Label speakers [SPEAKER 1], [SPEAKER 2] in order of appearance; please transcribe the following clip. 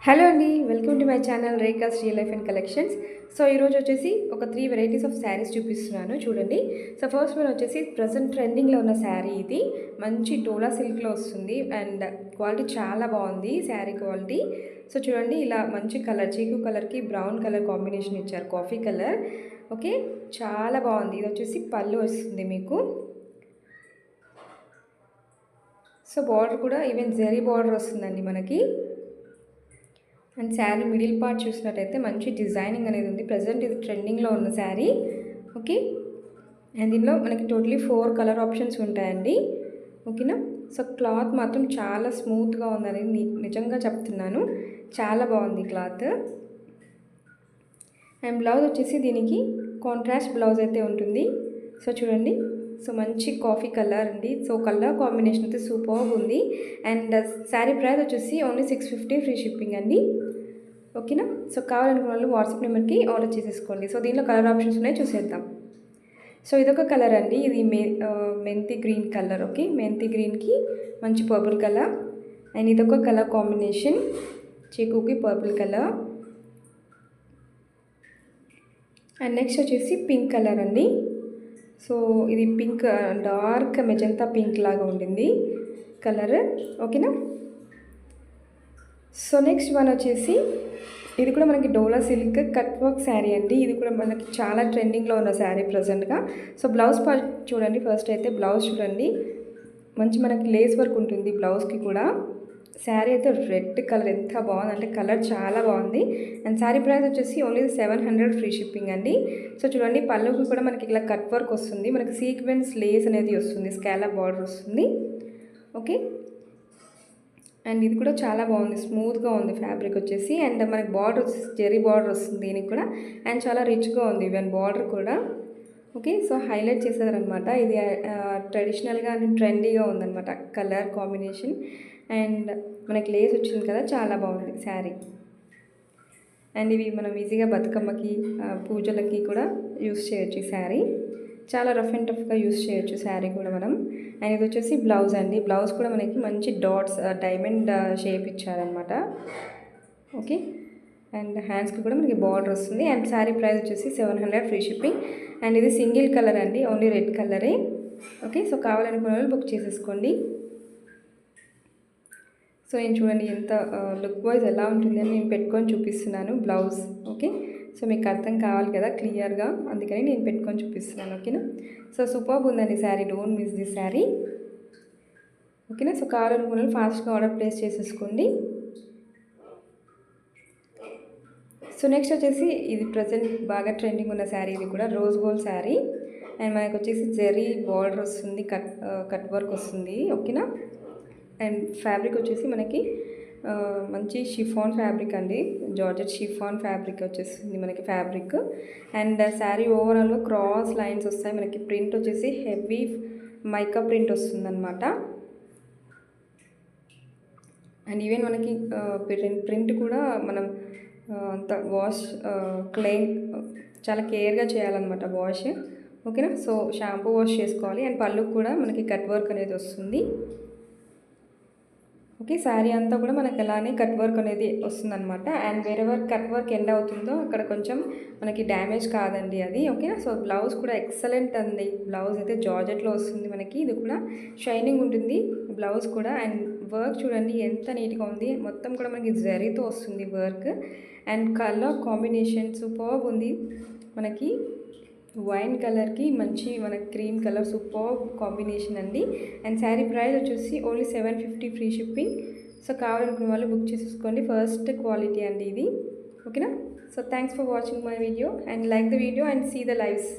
[SPEAKER 1] Hello అండి, welcome to my channel Rekha's real life and collections. So ఈరోజు వచ్చేసి ఒక 3 వెరైటీస్ ఆఫ్ శారీస్ చూపిస్తున్నాను చూడండి. సో ఫస్ట్ వన్ వచ్చేసి ప్రజెంట్ ట్రెండింగ్లో ఉన్న శారీ. ఇది మంచి డోలా సిల్క్లో వస్తుంది అండ్ క్వాలిటీ చాలా బాగుంది శారీ క్వాలిటీ. సో చూడండి, ఇలా మంచి కలర్ చీకు కలర్కి బ్రౌన్ కలర్ కాంబినేషన్ ఇచ్చారు, కాఫీ కలర్. ఓకే, చాలా బాగుంది. ఇది వచ్చేసి పళ్ళు వస్తుంది మీకు. సో బార్డర్ కూడా ఈవెన్ జరీ బార్డర్ వస్తుందండి మనకి. అండ్ శారీ మిడిల్ పార్ట్ చూసినట్టయితే మంచి డిజైనింగ్ అనేది ఉంది. ప్రజెంట్ ఇది ట్రెండింగ్లో ఉన్న శారీ. ఓకే, అండ్ దీనిలో మనకి టోటలీ 4 కలర్ ఆప్షన్స్ ఉంటాయండి. ఓకేనా. సో క్లాత్ మాత్రం చాలా స్మూత్గా ఉందని నిజంగా చెప్తున్నాను, చాలా బాగుంది క్లాత్. అండ్ బ్లౌజ్ వచ్చేసి దీనికి కాంట్రాస్ట్ బ్లౌజ్ అయితే ఉంటుంది. సో చూడండి, సో మంచి కాఫీ కలర్ అండి. సో కలర్ కాంబినేషన్ అయితే సూపర్గా ఉంది. అండ్ శారీ ప్రైస్ వచ్చేసి ఓన్లీ 650 ఫ్రీ షిప్పింగ్ అండి. ఓకేనా. సో కావాలనుకున్న వాళ్ళు వాట్సాప్ నెంబర్కి ఆర్డర్ చేసేసుకోండి. సో దీనిలో కలర్ ఆప్షన్స్ ఉన్నాయి, చూసేద్దాం. సో ఇదొక కలర్ అండి, ఇది మెంతి గ్రీన్ కలర్. ఓకే, మెంతి గ్రీన్కి మంచి పర్పుల్ కలర్. అండ్ ఇదొక కలర్ కాంబినేషన్, చీకుకి పర్పుల్ కలర్. అండ్ నెక్స్ట్ వచ్చేసి పింక్ కలర్ అండి. సో ఇది పింక్, డార్క్ మెజంతా పింక్ లాగా ఉండింది కలర్. ఓకేనా. సో నెక్స్ట్ వన్ వచ్చేసి ఇది కూడా మనకి డోలా సిల్క్ కట్ వర్క్ శారీ అండి. ఇది కూడా మనకి చాలా ట్రెండింగ్లో ఉన్న శారీ ప్రజెంట్గా. సో బ్లౌజ్ పార్ట్ చూడండి. ఫస్ట్ అయితే బ్లౌజ్ చూడండి, మంచి మనకి లేస్ వర్క్ ఉంటుంది బ్లౌజ్కి కూడా. శారీ అయితే రెడ్ కలర్, ఎంత బాగుంది అంటే కలర్ చాలా బాగుంది. అండ్ శారీ ప్రైస్ వచ్చేసి ఓన్లీ 700 ఫ్రీ షిప్పింగ్ అండి. సో చూడండి, పళ్ళుకి కూడా మనకి ఇలా కట్ వర్క్ వస్తుంది, మనకి సీక్వెన్స్ లేస్ అనేది వస్తుంది, స్కాలప్ బార్డర్ వస్తుంది. ఓకే, అండ్ ఇది కూడా చాలా బాగుంది, స్మూత్గా ఉంది ఫ్యాబ్రిక్ వచ్చేసి. అండ్ మనకి బార్డర్ వచ్చేసి జెరీ బార్డర్ వస్తుంది దీనికి కూడా. అండ్ చాలా రిచ్గా ఉంది ఈవెన్ బార్డర్ కూడా. ఓకే, సో హైలైట్ చేశారనమాట. ఇది ట్రెడిషనల్గా అండ్ ట్రెండీగా ఉందన్నమాట కలర్ కాంబినేషన్. అండ్ మనకి లేస్ వచ్చింది కదా, చాలా బాగుంది శారీ. అండ్ ఇవి మనం ఈజీగా బతుకమ్మకి పూజలకి కూడా యూస్ చేయొచ్చు ఈ శారీ. చాలా రఫ్ అండ్ టఫ్గా యూస్ చేయొచ్చు శారీ కూడా మనం. అండ్ ఇది వచ్చేసి బ్లౌజ్ అండి. బ్లౌజ్ కూడా మనకి మంచి డాట్స్ డైమండ్ షేప్ ఇచ్చారనమాట. ఓకే, అండ్ హ్యాండ్స్కి కూడా మనకి బార్డర్ వస్తుంది. అండ్ శారీ ప్రైస్ వచ్చేసి 700 ఫ్రీ షిప్పింగ్. అండ్ ఇది సింగిల్ కలర్ అండి, ఓన్లీ రెడ్ కలరే. ఓకే, సో కావాలనుకున్న వాళ్ళు బుక్ చేసేసుకోండి. సో నేను చూడండి ఎంత లుక్ వైజ్ ఎలా ఉంటుంది అని నేను పెట్టుకొని చూపిస్తున్నాను బ్లౌజ్. ఓకే, సో మీకు అర్థం కావాలి కదా క్లియర్గా, అందుకని నేను పెట్టుకొని చూపిస్తున్నాను. ఓకేనా. సో సూపర్బ్ ఉందండి sari, don't miss this sari. ఓకేనా. సో కావాలనుకున్న ఫాస్ట్గా ఆర్డర్ ప్లేస్ చేసేసుకోండి. సో నెక్స్ట్ వచ్చేసి ఇది ప్రజెంట్ బాగా ట్రెండింగ్ ఉన్న శారీ, ఇది కూడా రోజ్ గోల్డ్ శారీ. అండ్ మనకు వచ్చేసి జెరీ బార్డర్ వస్తుంది, కట్ వర్క్ వస్తుంది. ఓకేనా. అండ్ ఫ్యాబ్రిక్ వచ్చేసి మనకి మంచి షిఫాన్ ఫ్యాబ్రిక్ అండి, జార్జెట్ షిఫాన్ ఫ్యాబ్రిక్ వచ్చేసింది మనకి ఫ్యాబ్రిక్. అండ్ శారీ ఓవరాల్గా క్రాస్ లైన్స్ వస్తాయి మనకి. ప్రింట్ వచ్చేసి హెవీ మైకా ప్రింట్ వస్తుందన్నమాట. అండ్ ఈవెన్ మనకి ప్రింట్ కూడా మనం అంత వాష్ క్లీన్ చాలా కేర్గా చేయాలన్నమాట వాష్. ఓకేనా. సో షాంపూ వాష్ చేసుకోవాలి. అండ్ పళ్ళు కూడా మనకి కట్ వర్క్ అనేది వస్తుంది. ఓకే, శారీ అంతా కూడా మనకి అలానే కట్ వర్క్ అనేది వస్తుందన్నమాట. And wherever cut work end అవుతుందో అక్కడ కొంచెం మనకి డ్యామేజ్ కాదండి అది. ఓకేనా. సో బ్లౌజ్ కూడా ఎక్సలెంట్ అండి. బ్లౌజ్ అయితే జార్జెట్లో వస్తుంది మనకి, ఇది కూడా షైనింగ్ ఉంటుంది బ్లౌజ్ కూడా. అండ్ వర్క్ చూడండి ఎంత నీట్గా ఉంది, మొత్తం కూడా మనకి జరీతో వస్తుంది work. And colour combination superb ఉంది మనకి. వైన్ కలర్కి మంచి మనకి క్రీమ్ కలర్, సూపర్ కాంబినేషన్ అండి. అండ్ శారీ ప్రైస్ వచ్చేసి ఓన్లీ 750 ఫ్రీ షిప్పింగ్. సో కావాలనుకున్న వాళ్ళు బుక్ చేసేసుకోండి, ఫస్ట్ క్వాలిటీ అండి ఇది. ఓకేనా. So thanks for watching my video and like the video and see the lives.